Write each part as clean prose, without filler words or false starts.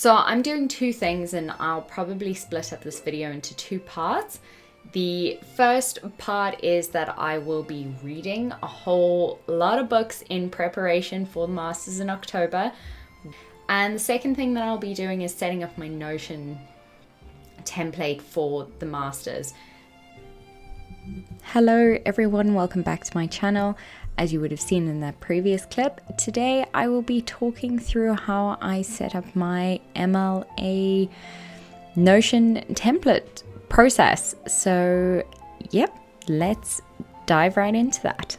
So I'm doing two things, and I'll probably split up this video into two parts. The first part is that I will be reading a whole lot of books in preparation for the Masters in October. And the second thing that I'll be doing is setting up my Notion template for the Masters. Hello everyone, welcome back to my channel. As you would have seen in that previous clip, today I will be talking through how I set up my MLA Notion template process. So yep, let's dive right into that.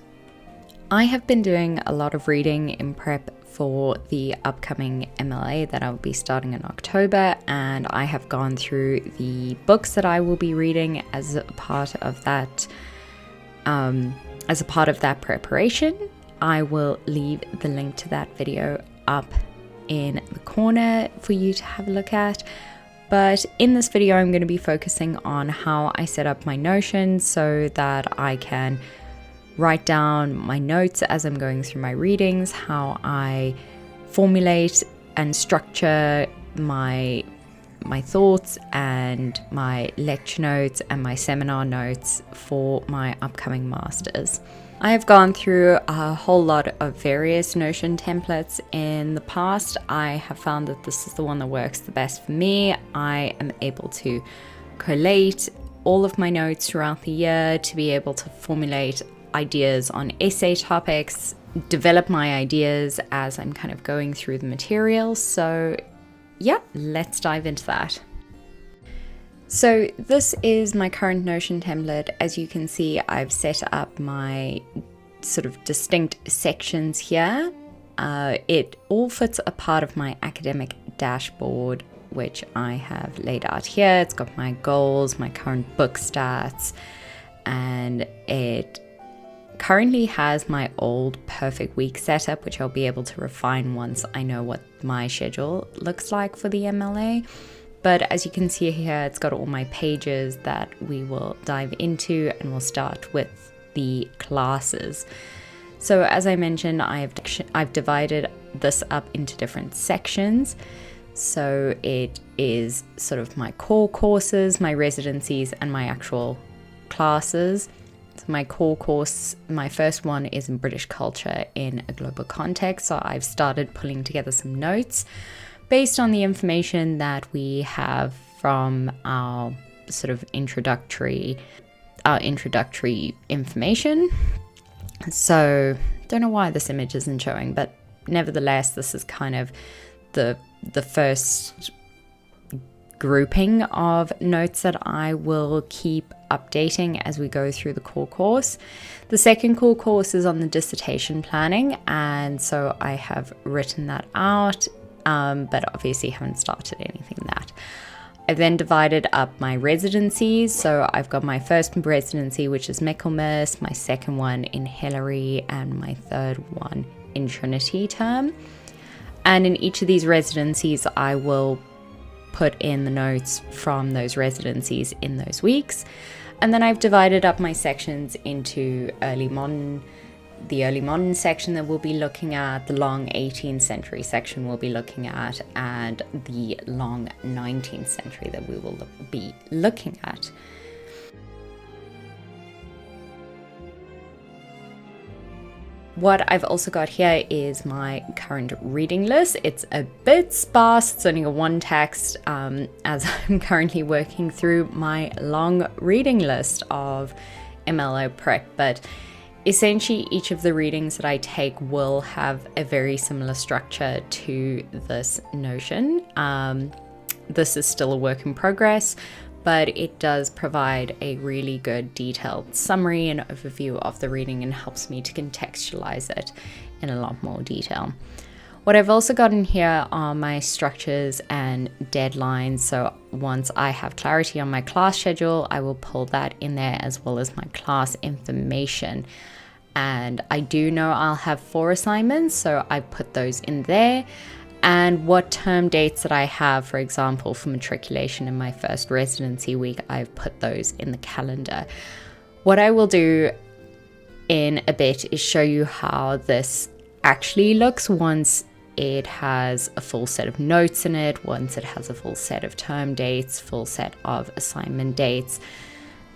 I have been doing a lot of reading in prep for the upcoming MLA that I'll be starting in October, and I have gone through the books that I will be reading as a part of that preparation. I will leave the link to that video up in the corner for you to have a look at. But in this video, I'm going to be focusing on how I set up my Notion so that I can write down my notes as I'm going through my readings, how I formulate and structure my thoughts and my lecture notes and my seminar notes for my upcoming masters. I have gone through a whole lot of various Notion templates in the past. I have found that this is the one that works the best for me. I am able to collate all of my notes throughout the year to be able to formulate ideas on essay topics, develop my ideas as I'm kind of going through the material. So yeah, let's dive into that. So this is my current Notion template. As you can see, I've set up my sort of distinct sections here. It all fits a part of my academic dashboard, which I have laid out here. It's got my goals, my current book stats, and it currently has my old perfect week setup, which I'll be able to refine once I know what my schedule looks like for the MLA. But as you can see here, it's got all my pages that we will dive into, and we'll start with the classes. So as I mentioned, I've divided this up into different sections. So it is sort of my core courses, my residencies, and my actual classes. So my core course, my first one is in British culture in a global context. So I've started pulling together some notes based on the information that we have from our sort of introductory information. So don't know why this image isn't showing, but nevertheless, this is kind of the first grouping of notes that I will keep updating as we go through the core course. The second core course is on the dissertation planning, and so I have written that out, but obviously haven't started anything in that. I've then divided up my residencies. So I've got my first residency, which is Michaelmas, my second one in Hillary, and my third one in Trinity term. And in each of these residencies, I will put in the notes from those residencies in those weeks. And then I've divided up my sections into the early modern section that we'll be looking at, the long 18th century section we'll be looking at, and the long 19th century that we will be looking at. What I've also got here is my current reading list. It's a bit sparse, it's only a one text, as I'm currently working through my long reading list of MLO prep, but essentially each of the readings that I take will have a very similar structure to this Notion. This is still a work in progress, but it does provide a really good detailed summary and overview of the reading and helps me to contextualize it in a lot more detail. What I've also got in here are my structures and deadlines. So once I have clarity on my class schedule, I will pull that in there, as well as my class information. And I do know I'll have 4 assignments, so I put those in there. And what term dates that I have, for example, for matriculation in my first residency week, I've put those in the calendar. What I will do in a bit is show you how this actually looks once it has a full set of notes in it, once it has a full set of term dates, full set of assignment dates.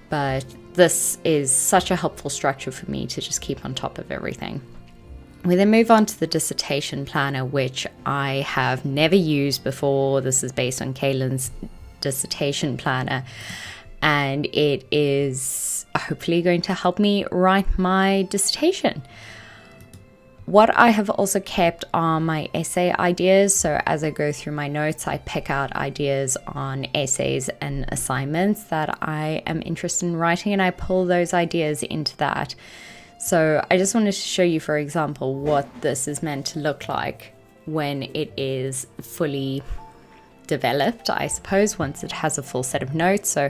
But this is such a helpful structure for me to just keep on top of everything. We then move on to the Dissertation Planner, which I have never used before. This is based on Kaelyn's Dissertation Planner, and it is hopefully going to help me write my dissertation. What I have also kept are my essay ideas. So as I go through my notes, I pick out ideas on essays and assignments that I am interested in writing, and I pull those ideas into that. So I just wanted to show you, for example, what this is meant to look like when it is fully developed, I suppose, once it has a full set of notes. So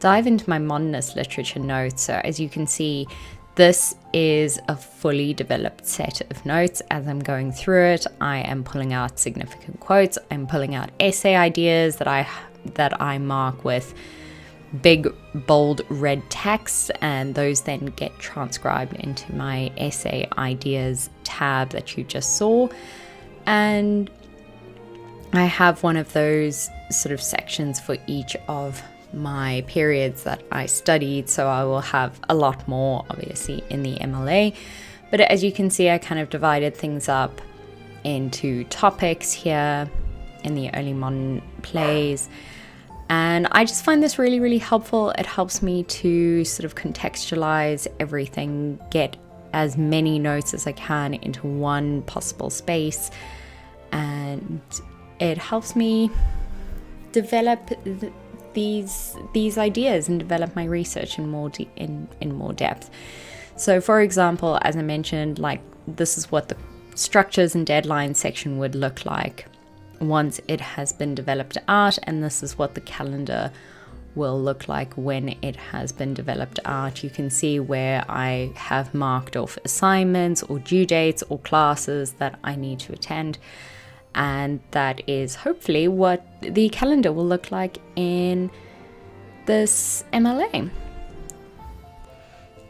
dive into my modernist literature notes. So as you can see, this is a fully developed set of notes. As I'm going through it, I am pulling out significant quotes. I'm pulling out essay ideas that I mark with big, bold red text, and those then get transcribed into my essay ideas tab that you just saw. And I have one of those sort of sections for each of my periods that I studied, so I will have a lot more obviously in the MLA, but as you can see, I kind of divided things up into topics here in the early modern plays, and I just find this really, really helpful. It helps me to sort of contextualize everything, get as many notes as I can into one possible space, and it helps me develop these ideas and develop my research in more depth. So for example, as I mentioned, like this is what the structures and deadlines section would look like once it has been developed out, and this is what the calendar will look like when it has been developed out. You can see where I have marked off assignments or due dates or classes that I need to attend. And that is hopefully what the calendar will look like in this MLA.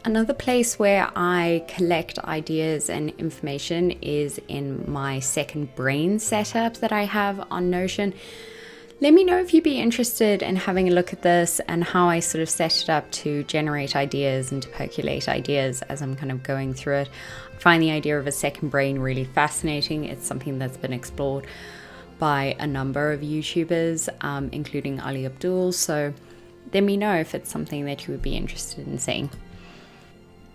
Another place where I collect ideas and information is in my second brain setup that I have on Notion. Let me know if you'd be interested in having a look at this and how I sort of set it up to generate ideas and to percolate ideas as I'm kind of going through it. I find the idea of a second brain really fascinating. It's something that's been explored by a number of YouTubers, including Ali Abdul. So let me know if it's something that you would be interested in seeing.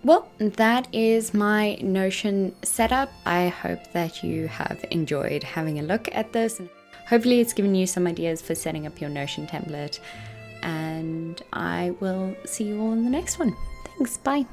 Well, that is my Notion setup. I hope that you have enjoyed having a look at this. Hopefully it's given you some ideas for setting up your Notion template, and I will see you all in the next one. Thanks, bye.